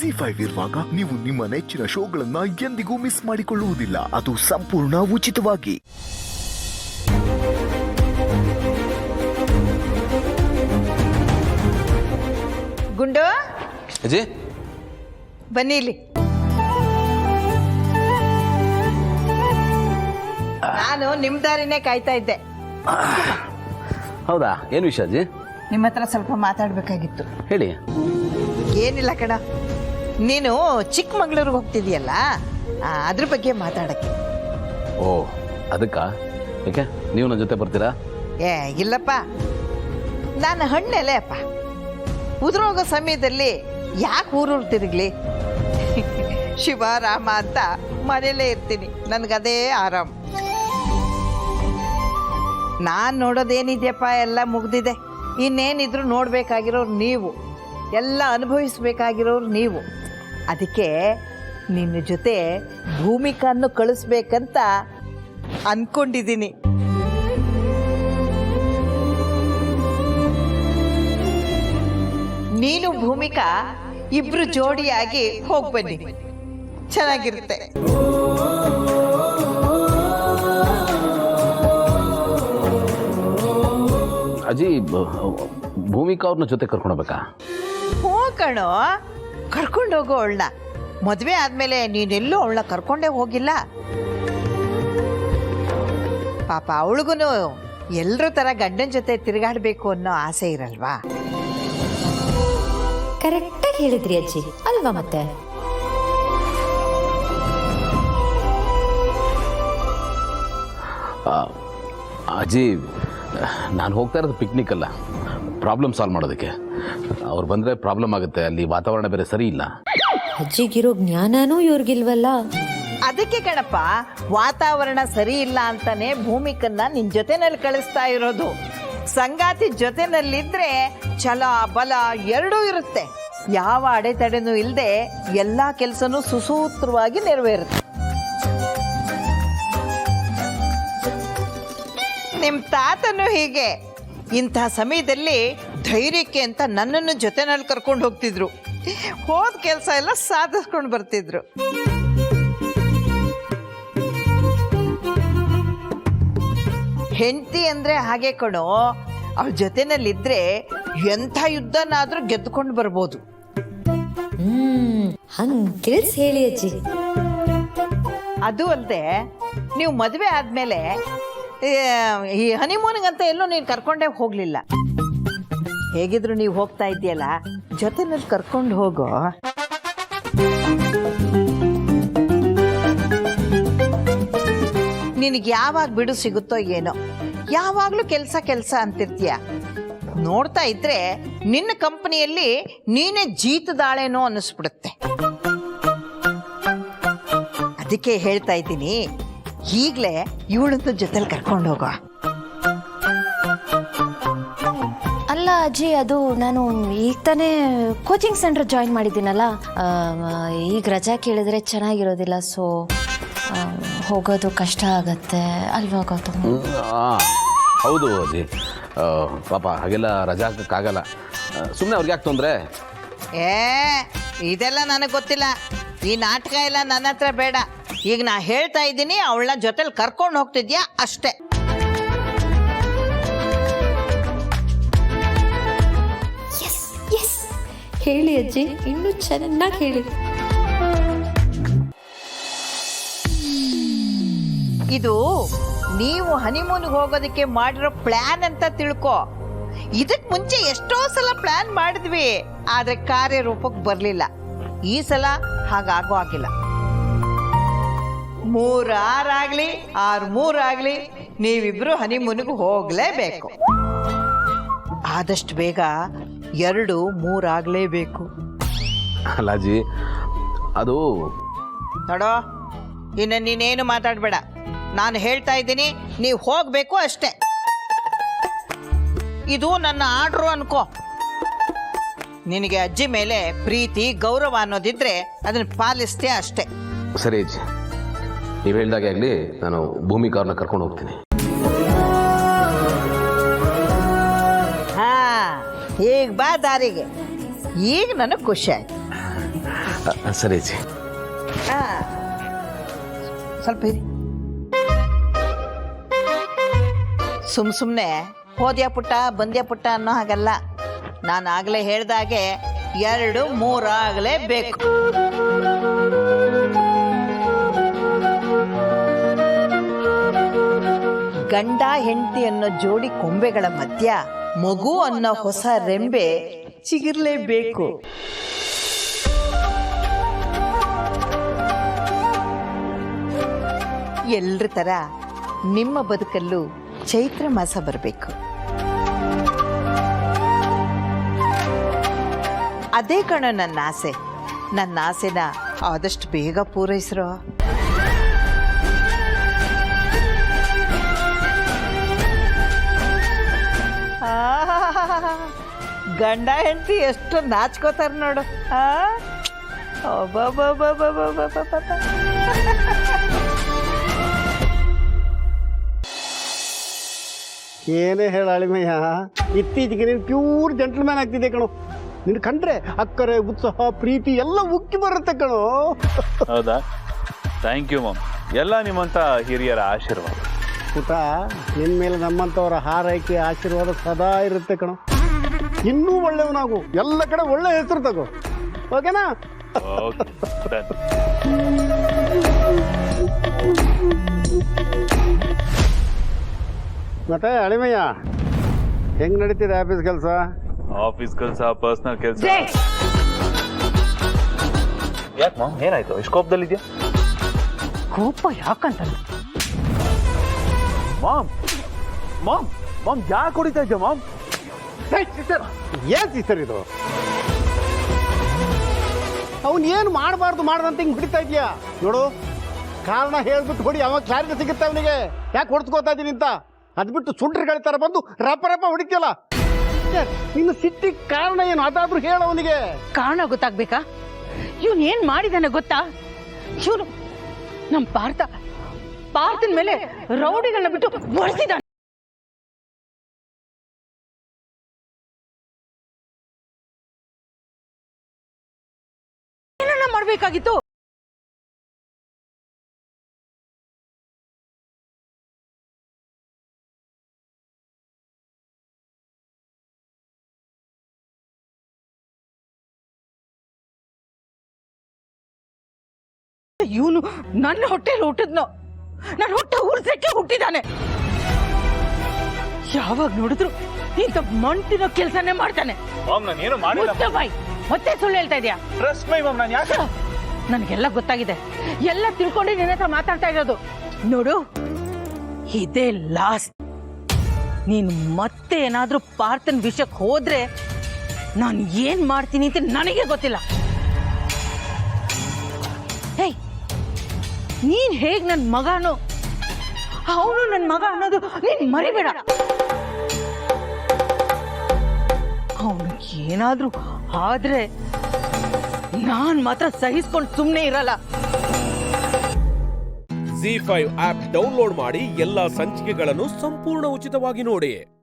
ZEE5 ಇರುವಾಗ ನೀವು ನಿಮ್ಮ ನೆಚ್ಚಿನ ಶೋಗಳನ್ನ ಎಂದಿಗೂ ಮಿಸ್ ಮಾಡಿಕೊಳ್ಳುವುದಿಲ್ಲ. ಅದು ಸಂಪೂರ್ಣ ಉಚಿತವಾಗಿ. ಗುಂಡು ಅಜಯ್ ಬನ್ನಿ ಇಲ್ಲಿ. ನಾನು ನಿಮ್ ದಾರಿನೇ ಕಾಯ್ತಾ ಇದ್ದೆ. ಹೌದಾ, ಏನು ವಿಷಯ ಅಜ್ಜಿ? ನಿಮ್ಮ ಹತ್ರ ಸ್ವಲ್ಪ ಮಾತಾಡ್ಬೇಕಾಗಿತ್ತು. ಹೇಳಿ. ಏನಿಲ್ಲ ಕಣ, ನೀನು ಚಿಕ್ಕಮಂಗ್ಳೂರಿಗೆ ಹೋಗ್ತಿದೀಯಲ್ಲ, ಅದ್ರ ಬಗ್ಗೆ ಮಾತಾಡಕ್ಕೆ. ಓ, ಅದಕ್ಕ? ಯಾಕೆ ನೀವು ನನ್ನ ಜೊತೆ ಬರ್ತೀರಾ? ಇಲ್ಲಪ್ಪ, ನಾನು ಹಣ್ಣೆಲೆ ಅಪ್ಪ. ಉದುರೋಗೋ ಸಮಯದಲ್ಲಿ ಯಾಕೆ ಊರೂರು ತಿರುಗ್ಲಿ? ಶಿವ ರಾಮ ಅಂತ ಮನೇಲೇ ಇರ್ತೀನಿ, ನನಗದೇ ಆರಾಮ್. ನಾನು ನೋಡೋದೇನಿದೆಯಪ್ಪ, ಎಲ್ಲ ಮುಗ್ದಿದೆ. ಇನ್ನೇನಿದ್ರು ನೋಡ್ಬೇಕಾಗಿರೋರು ನೀವು, ಎಲ್ಲ ಅನುಭವಿಸ್ಬೇಕಾಗಿರೋರು ನೀವು. ಅದಕ್ಕೆ ನಿನ್ನ ಜೊತೆ ಭೂಮಿಕನ್ನು ಕಳಿಸ್ಬೇಕಂತ ಅನ್ಕೊಂಡಿದ್ದೀನಿ. ನೀನು ಭೂಮಿಕಾ ಇಬ್ರು ಜೋಡಿಯಾಗಿ ಹೋಗ್ಬನ್ನಿ, ಚೆನ್ನಾಗಿರುತ್ತೆ. ಅಜ್ಜಿ, ಭೂಮಿಕಾ ಅವ್ರನ್ನ ಜೊತೆ ಕರ್ಕೊಂಡೋಗ್ಬೇಕಾ? ಹೋಗಣೋ, ಕರ್ಕೊಂಡು ಹೋಗೋ ಅವಳನ್ನ. ಮದುವೆ ಆದ್ಮೇಲೆ ನೀನೆಲ್ಲೂ ಅವಳನ್ನ ಕರ್ಕೊಂಡೇ ಹೋಗಿಲ್ಲ. ಪಾಪ ಅವಳಿಗೂ ಎಲ್ರ ತರ ಗಂಡನ ಜೊತೆ ತಿರುಗಾಡ್ಬೇಕು ಅನ್ನೋ ಆಸೆ ಇರಲ್ವಾ? ಕರೆಕ್ಟಾಗಿ ಹೇಳಿದ್ರಿ ಅಜ್ಜಿ, ಅಲ್ವಾ? ಮತ್ತೆ ಅಜ್ಜಿ, ನಾನು ಹೋಗ್ತಾ ಇರೋದು ಪಿಕ್ನಿಕ್ ಅಲ್ಲ, ಪ್ರಾಬ್ಲಮ್ ಸಾಲ್ವ್ ಮಾಡೋದಕ್ಕೆ. ಅವ್ರು ಬಂದರೆ ಪ್ರಾಬ್ಲಮ್ ಆಗುತ್ತೆ, ಅಲ್ಲಿ ವಾತಾವರಣ ಬೇರೆ ಸರಿ ಇಲ್ಲ. ಅಜ್ಜಿಗಿರೋ ಜ್ಞಾನನೂ ಇವ್ರಿಗಿಲ್ವಲ್ಲ. ಅದಕ್ಕೆ ಕಣಪ್ಪ, ವಾತಾವರಣ ಸರಿ ಇಲ್ಲ ಅಂತಾನೆ ಭೂಮಿಕನ್ನ ನಿನ್ ಜೊತೆನಲ್ಲಿ ಕಳಿಸ್ತಾ ಇರೋದು. ಸಂಗಾತಿ ಜೊತೆನಲ್ಲಿದ್ರೆ ಛಲ ಬಲ ಎರಡೂ ಇರುತ್ತೆ. ಯಾವ ಅಡೆತಡೆನೂ ಇಲ್ಲದೆ ಎಲ್ಲಾ ಕೆಲಸನೂ ಸುಸೂತ್ರವಾಗಿ ನೆರವೇರುತ್ತೆ. ನಿಮ್ ತಾತನು ಹೀಗೆ ಇಂಥ ಸಮಯದಲ್ಲಿ ಧೈರ್ಯಕ್ಕೆ ಅಂತ ನನ್ನನ್ನು ಜೊತೆನಲ್ಲಿ ಕರ್ಕೊಂಡು ಹೋಗ್ತಿದ್ರು. ಹೋದ ಕೆಲಸ ಎಲ್ಲ ಸಾಧಿಸ್ಕೊಂಡು ಬರ್ತಿದ್ರು. ಹೆಂಡತಿ ಅಂದ್ರೆ ಹಾಗೆ ಕಣೋ, ಅವಳ ಜೊತೆನಲ್ಲಿದ್ರೆ ಎಂಥ ಯುದ್ಧನಾದ್ರೂ ಗೆದ್ದುಕೊಂಡು ಬರ್ಬೋದು. ಹಂಗ್ ತಿಳಿಸಿ ಹೇಳಿ ಅಜ್ಜಿ. ಅದು ಅಲ್ಲದೆ, ನೀವು ಮದುವೆ ಆದ್ಮೇಲೆ ಈ ಹನಿಮೂನಿಗಂತ ಎಲ್ಲೂ ನೀನು ಕರ್ಕೊಂಡೇ ಹೋಗ್ಲಿಲ್ಲ. ಹೇಗಿದ್ರು ನೀವು ಹೋಗ್ತಾ ಇದೆಯಲ್ಲ, ಜೊತೆನಲ್ಲಿ ಕರ್ಕೊಂಡು ಹೋಗೋ. ನಿನಗೆ ಯಾವಾಗ ಬಿಡು ಸಿಗುತ್ತೋ ಏನೋ, ಯಾವಾಗ್ಲೂ ಕೆಲಸ ಅಂತಿರ್ತೀಯ. ನೋಡ್ತಾ ಇದ್ರೆ ನಿನ್ನ ಕಂಪನಿಯಲ್ಲಿ ನೀನೇ ಜೀತದಾಳೇನೋ ಅನ್ನಿಸ್ಬಿಡುತ್ತೆ. ಅದಕ್ಕೆ ಹೇಳ್ತಾ ಇದ್ದೀನಿ, ಈಗಲೇ ಇವಳಂತೂ ಜೊತೆಲಿ ಕರ್ಕೊಂಡು ಹೋಗೋ. ಅಲ್ಲ ಅಜ್ಜಿ, ಅದು ನಾನು ಈಗ ತಾನೇ ಕೋಚಿಂಗ್ ಸೆಂಟರ್ ಜಾಯಿನ್ ಮಾಡಿದ್ದೀನಲ್ಲ, ಈಗ ರಜಾ ಕೇಳಿದ್ರೆ ಚೆನ್ನಾಗಿರೋದಿಲ್ಲ. ಸೊ ಹೋಗೋದು ಕಷ್ಟ ಆಗತ್ತೆ ಅಲ್ವಾ ಗೌತಮ್? ಹೌದು ಅಜ್ಜಿ, ಪಾಪ ಹಾಗೆಲ್ಲ ರಜಾ ಹಾಕಕ್ಕಾಗಲ್ಲ. ಸುಮ್ಮನೆ ಅವ್ರಿಗೆ ಯಾಕೆ ತೊಂದರೆ? ಇದೆಲ್ಲ ನನಗೆ ಗೊತ್ತಿಲ್ಲ. ಈ ನಾಟಕ ಎಲ್ಲ ನನ್ನ ಹತ್ರ ಬೇಡ. ಈಗ ನಾ ಹೇಳ್ತಾ ಇದ್ದೀನಿ, ಅವಳನ್ನ ಜೊತೆಲಿ ಕರ್ಕೊಂಡು ಹೋಗ್ತಿದ್ಯಾ ಅಷ್ಟೇ. ಹೇಳಿ ಅಜ್ಜಿ, ಇನ್ನೂ ಚೆನ್ನಾಗಿ ಹೇಳಿ. ಇದು ನೀವು ಹನಿಮೂನ್ಗೆ ಹೋಗೋದಕ್ಕೆ ಮಾಡಿರೋ ಪ್ಲಾನ್ ಅಂತ ತಿಳ್ಕೊ. ಇದಕ್ ಮುಂಚೆ ಎಷ್ಟೋ ಸಲ ಪ್ಲಾನ್ ಮಾಡಿದ್ವಿ, ಆದ್ರೆ ಕಾರ್ಯರೂಪಕ್ಕೆ ಬರಲಿಲ್ಲ. ಈ ಸಲ ಹಾಗಾಗೋ ಆಗಿಲ್ಲ. 3-6 ಆಗ್ಲಿ 6-3 ಆಗ್ಲಿ, ನೀವಿಬ್ರು ಹನಿಮೂನ್ಗೆ ಹೋಗ್ಲೇಬೇಕು. ಆದಷ್ಟು ಬೇಗ 2-3 ಆಗ್ಲೇಬೇಕು. ಅಲ್ಲಾಜಿ, ಅದು ನೋಡೋ, ಇನ್ನು ನೀನೇನು ಮಾತಾಡಬೇಡ. ನಾನು ಹೇಳ್ತಾ ಇದ್ದೀನಿ, ನೀವು ಹೋಗಬೇಕು ಅಷ್ಟೇ. ಇದು ನನ್ನ ಆರ್ಡ್ರು ಅನ್ಕೋ. ನಿನಗೆ ಅಜ್ಜಿ ಮೇಲೆ ಪ್ರೀತಿ ಗೌರವ ಅನ್ನೋದಿದ್ರೆ ಅದನ್ನ ಪಾಲಿಸ್ತೀಯ ಅಷ್ಟೇ. ಸರಿ ಅಜ್ಜಿ, ನೀವು ಹೇಳ್ದಾಗೆ ಆಗಲಿ, ನಾನು ಭೂಮಿಕಾ ಅವ್ರನ್ನ ಕರ್ಕೊಂಡು ಹೋಗ್ತೀನಿ. ಹಾ, ಈಗ ಬಾ ದಾರಿಗೆ. ಈಗ ನನಗೆ ಖುಷಿ ಆಯ್ತು. ಸರಿ ಅಜ್ಜಿ. ಸ್ವಲ್ಪ ಇರಿ. ಸುಮ್ಮನೆ ಹೋದ್ಯಾ ಪುಟ್ಟ ಬಂದ್ಯಾ ಪುಟ್ಟ ಅನ್ನೋ ಹಾಗಲ್ಲ. ನಾನು ಆಗಲೇ ಹೇಳ್ದಾಗೆ 2-3 ಆಗಲೇಬೇಕು. ಗಂಡ ಹೆಂಡತಿ ಅನ್ನೋ ಜೋಡಿ ಕೊಂಬೆಗಳ ಮಧ್ಯ ಮಗು ಅನ್ನೋ ಹೊಸ ರೆಂಬೆ ಚಿಗಿರ್ಲೇಬೇಕು. ಎಲ್ರ ತರ ನಿಮ್ಮ ಬದುಕಲ್ಲೂ ಚೈತ್ರ ಮಾಸ ಬರಬೇಕು. ಅದೇ ಕಣೋ ನನ್ನ ಆಸೆ. ನನ್ನ ಆಸೆನ ಆದಷ್ಟು ಬೇಗ ಪೂರೈಸ್ರೋ. ಗಂಡ ಹೆಂಡತಿ ಎಷ್ಟು ನಾಚ್ಕೋತಾರ ನೋಡು. ಏನೇ ಹೇಳ ಅಳಿಮಯ್ಯ, ಇತ್ತೀಚೆಗೆ ನೀನು ಪ್ಯೂರ್ ಜೆಂಟಲ್ಮ್ಯಾನ್ ಆಗ್ತಿದೆ ಕಣೋ. ನಿನ್ನ ಕಂಡ್ರೆ ಅಕ್ಕರೆ ಉತ್ಸಾಹ ಪ್ರೀತಿ ಎಲ್ಲ ಉಕ್ಕಿ ಬರುತ್ತೆ ಕಣೋ. ಹೌದಾ? Thank you ma'am. ಎಲ್ಲ ನಿಮ್ಮಂಥ ಹಿರಿಯರ ಆಶೀರ್ವಾದ. ಪುಟ, ನಿನ್ನ ಮೇಲೆ ನಮ್ಮಂಥವರ ಹಾರೈಕೆ ಆಶೀರ್ವಾದ ಸದಾ ಇರುತ್ತೆ ಕಣೋ. ಇನ್ನೂ ಒಳ್ಳೆಯವನಾಗು, ಎಲ್ಲ ಕಡೆ ಒಳ್ಳೆ ಹೆಸರು ತಗೋ. ಓಕೆನಾ? Okay, done. ಮತ್ತೆ ಅಳಿಮಯ್ಯ, ಹೆಂಗ್ ನಡೀತಿದೆ ಆಫೀಸ್ ಕೆಲಸ? ಆಫೀಸ್ ಕೆಲಸ, ಪರ್ಸನಲ್ ಕೆಲಸ. ಯಾಕೆ ಮಾಮ್, ಏನಾಯ್ತು? ಎಷ್ಟು ಕೋಪದಲ್ಲಿದ್ಯಾ? ಕೋಪ ಯಾಕಂತ ಮಾಮ್ ಮಾಮ್ ಮಾಮ್ ಯಾಕೆ ಹೊಡಿತಾ ಇದ್ಯಾ ಮಾಮ್? ಏನ್ ಸಿಸ್ಟರ್ ಇದು? ಅವನ್ ಏನು ಮಾಡಬಾರ್ದು ಮಾಡ್ದಂತ ಹಿಂಗ್ ಬಿಡ್ತಾ ಇದೆಯಾ ನೋಡು. ಕಾರಣ ಹೇಳ್ಬಿಟ್ಟು ಹೊಡಿ, ಅವಾಗ ಕ್ಲಾರಿಟಿ ಸಿಗುತ್ತೆ ಅವನಿಗೆ. ಯಾಕೆ ಹೊಡ್ಸ್ಕೋತಾ ಇದೀನಿ ಅಂತ. ಅದ್ಬಿಟ್ಟು ಸುಂಟ್ರಿ ತರ ಬಂದು ರಪ್ಪ ರಪ್ಪ ಹೊಡಿತೀಯಲ್ಲ. ನಿನ್ನ ಸಿಟ್ಟಿಗೆ ಕಾರಣ ಏನು ಅದಾದ್ರೂ ಹೇಳ ಅವನಿಗೆ. ಕಾರಣ ಗೊತ್ತಾಗ್ಬೇಕಾ? ಇವನ್ ಏನ್ ಮಾಡಿದಾನೆ ಗೊತ್ತಾ? ಇವನು ನಮ್ ಪಾರ್ಥನ ಮೇಲೆ ರೌಡಿಗಳನ್ನ ಬಿಟ್ಟು ಹೊಡೆಸಿದಾನೆ. ಏನನ್ನ ಮಾಡ್ಬೇಕಾಗಿತ್ತು? ಇವನು ನನ್ನ ಹೊಟ್ಟೆಲಿ ಹುಟ್ಟಿದ್ನೋ, ನನ್ನ ಹೊಟ್ಟೆ ಉರ್ಸಕ್ಕೆ ಹುಟ್ಟಿದಾನೆ. ಯಾವಾಗ ನೋಡಿದ್ರು ಇಂಥ ಮಂಟಿನ ಕೆಲಸನೇ ಮಾಡ್ತಾನೆ. ಮಾಮ್, ನಾನು ಏನು ಮಾಡಿಲ್ಲ. ಮತ್ತೆ ಸುಳ್ಳು ಹೇಳ್ತಾ ಇದೀಯಾ? ಟ್ರಸ್ಟ್ ಮೈ ಮಾಮ್, ನಾನು ಯಾಕೆ? ನನಗೆಲ್ಲ ಗೊತ್ತಾಗಿದೆ. ಎಲ್ಲ ತಿಳ್ಕೊಂಡು ನಿನ್ನ ಹತ್ರ ಮಾತಾಡ್ತಾ ಇರೋದು. ನೋಡು, ಇದೇ ಲಾಸ್ಟ್. ನೀನು ಮತ್ತೆ ಏನಾದ್ರೂ ಪಾರ್ಥನ್ ವಿಷಯಕ್ಕೆ ಹೋದ್ರೆ ನಾನು ಏನ್ ಮಾಡ್ತೀನಿ ಅಂತ ನನಗೆ ಗೊತ್ತಿಲ್ಲ. ಹೇಯ್, ನೀನ್ ಹೇಗ್ ನನ್ ಮಗನೋ ಅವನು ನನ್ ಮಗ ಅನ್ನೋದು ನೀನ್ ಮರಿಬೇಡ. ಅವನು ಏನಾದ್ರೂ ಆದ್ರೆ ನಾನ್ ಮಾತ್ರ ಸಹಿಸ್ಕೊಂಡು ಸುಮ್ನೆ ಇರಲ್ಲ. ZEE5 ಆಪ್ ಡೌನ್ಲೋಡ್ ಮಾಡಿ ಎಲ್ಲಾ ಸಂಚಿಕೆಗಳನ್ನು ಸಂಪೂರ್ಣ ಉಚಿತವಾಗಿ ನೋಡಿ.